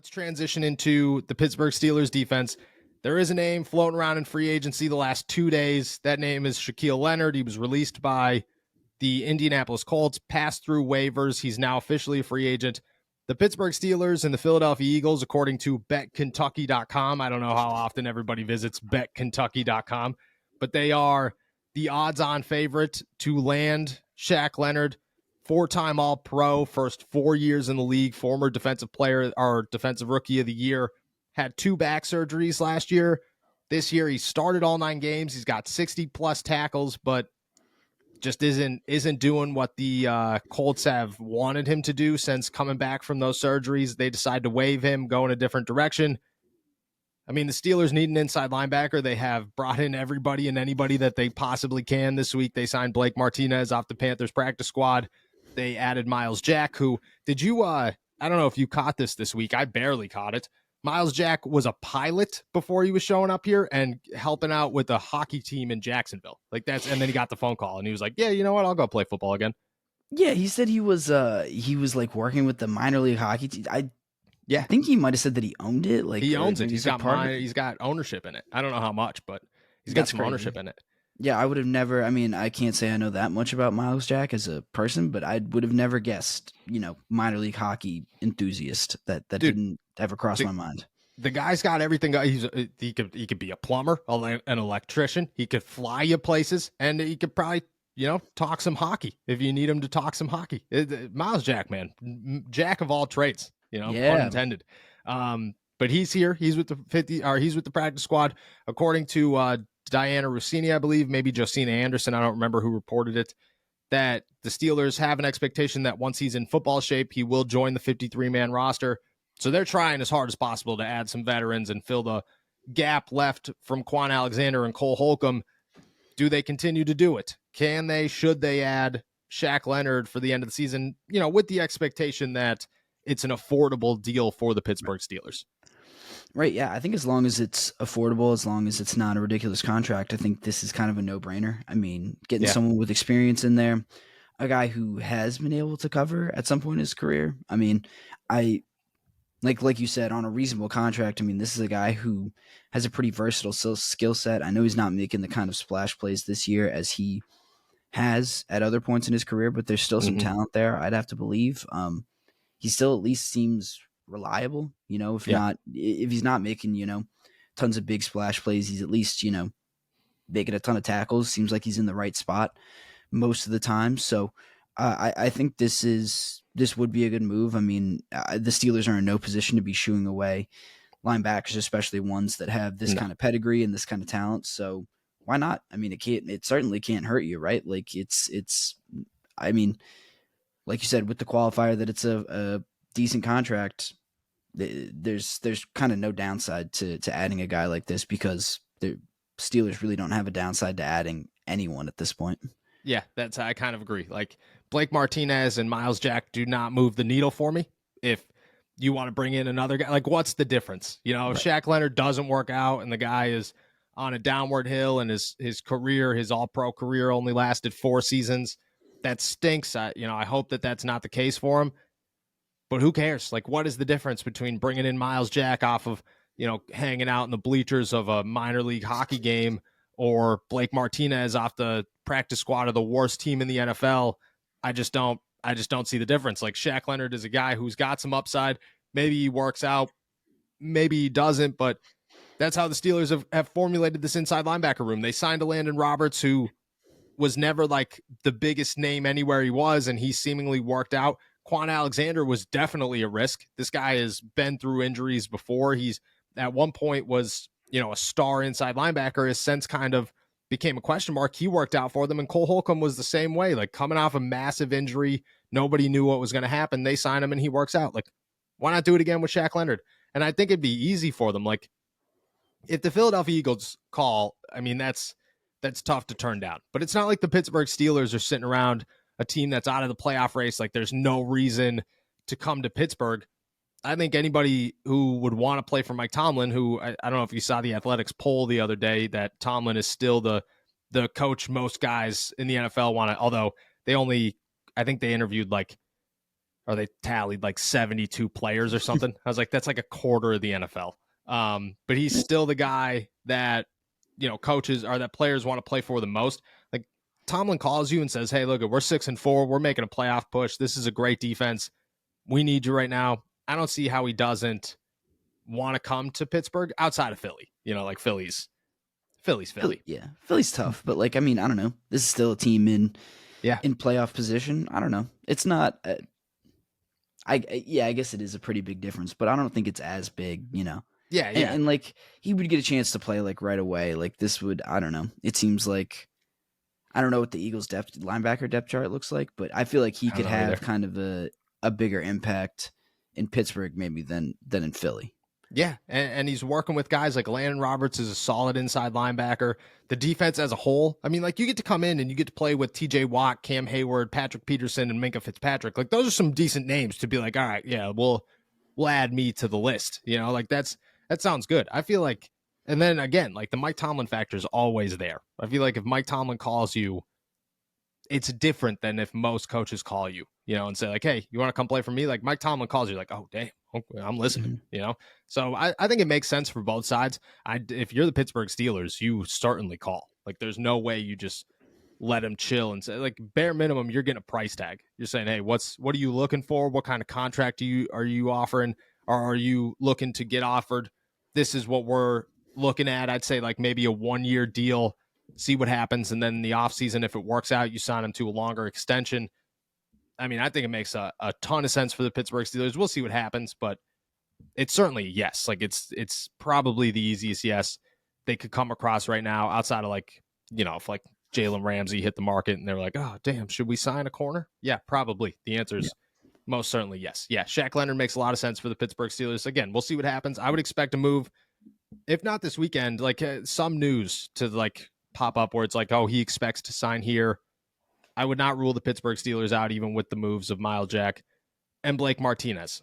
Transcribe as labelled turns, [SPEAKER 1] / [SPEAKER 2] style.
[SPEAKER 1] Let's transition into the Pittsburgh Steelers defense. There is a name floating around in free agency the last 2 days. That name is Shaq Leonard. He was released by the Indianapolis Colts, passed through waivers. He's now officially a free agent. The Pittsburgh Steelers and the Philadelphia Eagles, according to betkentucky.com. I don't know how often everybody visits betkentucky.com, but they are the odds-on favorite to land Shaq Leonard, four-time All-Pro, first 4 years in the league, former defensive player or defensive rookie of the year, had 2 back surgeries last year. This year he started all 9 games. He's got 60-plus tackles, but just isn't doing what the Colts have wanted him to do since coming back from those surgeries. They decide to waive him, go in a different direction. I mean, the Steelers need an inside linebacker. They have brought in everybody and anybody that they possibly can this week. They signed Blake Martinez off the Panthers practice squad. They added Miles Jack, who did you I don't know if you caught this week. I barely caught it. Miles Jack was a pilot before he was showing up here and helping out with a hockey team in Jacksonville. And then he got the phone call and he was like, yeah, you know what? I'll go play football again.
[SPEAKER 2] Yeah, he said he was like working with the minor league hockey team. I think he might have said that he owned it. Like
[SPEAKER 1] he owns it. He's got ownership in it. I don't know how much, but he's got some ownership in it.
[SPEAKER 2] Yeah, I would have never. I mean, I can't say I know that much about Miles Jack as a person, but I would have never guessed, minor league hockey enthusiast. That didn't ever cross my mind. The
[SPEAKER 1] guy's got everything. He could be a plumber, an electrician. He could fly you places, and he could probably talk some hockey if you need him to talk some hockey. Miles Jack, man, Jack of all trades. Pun intended. But he's here. He's with he's with the practice squad, according to Diana Rossini, I believe, maybe Josina Anderson. I don't remember who reported it. That the Steelers have an expectation that once he's in football shape, he will join the 53-man roster. So they're trying as hard as possible to add some veterans and fill the gap left from Quan Alexander and Cole Holcomb. Do they continue to do it? Can they? Should they add Shaq Leonard for the end of the season? With the expectation that it's an affordable deal for the Pittsburgh Steelers.
[SPEAKER 2] Right, yeah. I think as long as it's affordable, as long as it's not a ridiculous contract, I think this is kind of a no-brainer. I mean, getting someone with experience in there, a guy who has been able to cover at some point in his career. I mean, like you said, on a reasonable contract, I mean, this is a guy who has a pretty versatile skill set. I know he's not making the kind of splash plays this year as he has at other points in his career, but there's still some talent there, I'd have to believe. He still at least seems reliable, if he's not making, tons of big splash plays, he's at least, making a ton of tackles. Seems like he's in the right spot most of the time. So I think this would be a good move. I mean, the Steelers are in no position to be shooing away linebackers, especially ones that have this kind of pedigree and this kind of talent. So why not? I mean, it certainly can't hurt you, right? Like I mean, like you said, with the qualifier that it's a decent contract, there's kind of no downside to adding a guy like this because the Steelers really don't have a downside to adding anyone at this point.
[SPEAKER 1] Yeah, I kind of agree. Like Blake Martinez and Miles Jack do not move the needle for me. If you want to bring in another guy, like what's the difference? If Shaq Leonard doesn't work out and the guy is on a downward hill and his career, his all-pro career only lasted 4 seasons, that stinks. I hope that that's not the case for him. But who cares? Like, what is the difference between bringing in Miles Jack off of, hanging out in the bleachers of a minor league hockey game or Blake Martinez off the practice squad of the worst team in the NFL? I just don't see the difference. Like Shaq Leonard is a guy who's got some upside. Maybe he works out, maybe he doesn't, but that's how the Steelers have formulated this inside linebacker room. They signed a Landon Roberts who was never like the biggest name anywhere he was, and he seemingly worked out. Quan Alexander was definitely a risk. This guy has been through injuries before. He's at one point was, a star inside linebacker, has since kind of became a question mark. He worked out for them, and Cole Holcomb was the same way, like coming off a massive injury. Nobody knew what was going to happen. They sign him and he works out. Like, why not do it again with Shaq Leonard? And I think it'd be easy for them. Like, if the Philadelphia Eagles call, I mean, that's tough to turn down. But it's not like the Pittsburgh Steelers are sitting around a team that's out of the playoff race. Like, there's no reason to come to Pittsburgh. I think anybody who would want to play for Mike Tomlin, who I don't know if you saw the Athletics poll the other day, that Tomlin is still the coach most guys in the NFL want to, although I think they interviewed like or they tallied like 72 players or something. I was like, that's like a quarter of the NFL. But he's still the guy that, coaches or that players want to play for the most. Like Tomlin calls you and says, hey, look, we're 6-4. We're making a playoff push. This is a great defense. We need you right now. I don't see how he doesn't want to come to Pittsburgh outside of Philly. Like Philly's Philly.
[SPEAKER 2] Yeah, Philly's tough, but I don't know. This is still a team in
[SPEAKER 1] Yeah.
[SPEAKER 2] in playoff position. I don't know. It's not. I guess it is a pretty big difference, but I don't think it's as big.
[SPEAKER 1] Yeah,
[SPEAKER 2] And he would get a chance to play right away. This would, I don't know. It seems like I don't know what the Eagles' linebacker depth chart looks like, but I feel like he could have either. Kind of a bigger impact in Pittsburgh maybe than in Philly.
[SPEAKER 1] Yeah, and he's working with guys like Landon Roberts is a solid inside linebacker. The defense as a whole, I mean, you get to come in and you get to play with TJ Watt, Cam Hayward, Patrick Peterson, and Minkah Fitzpatrick. Those are some decent names to be like, all right, yeah, we'll add me to the list. That sounds good. I feel like, and then again, the Mike Tomlin factor is always there. I feel like if Mike Tomlin calls you, it's different than if most coaches call you, and say hey, you want to come play for me? Mike Tomlin calls you oh, damn, I'm listening, So I think it makes sense for both sides. If you're the Pittsburgh Steelers, you certainly call. There's no way you just let him chill and say, bare minimum, you're getting a price tag. You're saying, hey, what are you looking for? What kind of contract are you offering? Or are you looking to get offered? This is what we're looking at. I'd say maybe a 1-year deal, see what happens. And then in the offseason, if it works out, you sign him to a longer extension. I mean, I think it makes a ton of sense for the Pittsburgh Steelers. We'll see what happens, but it's certainly a yes. It's probably the easiest yes they could come across right now outside of if Jalen Ramsey hit the market and they're like, oh, damn, should we sign a corner? Yeah, probably. The answer is most certainly yes. Yeah, Shaq Leonard makes a lot of sense for the Pittsburgh Steelers. Again, we'll see what happens. I would expect a move, if not this weekend, some news to pop up where it's oh, he expects to sign here. I would not rule the Pittsburgh Steelers out even with the moves of Miles Jack and Blake Martinez.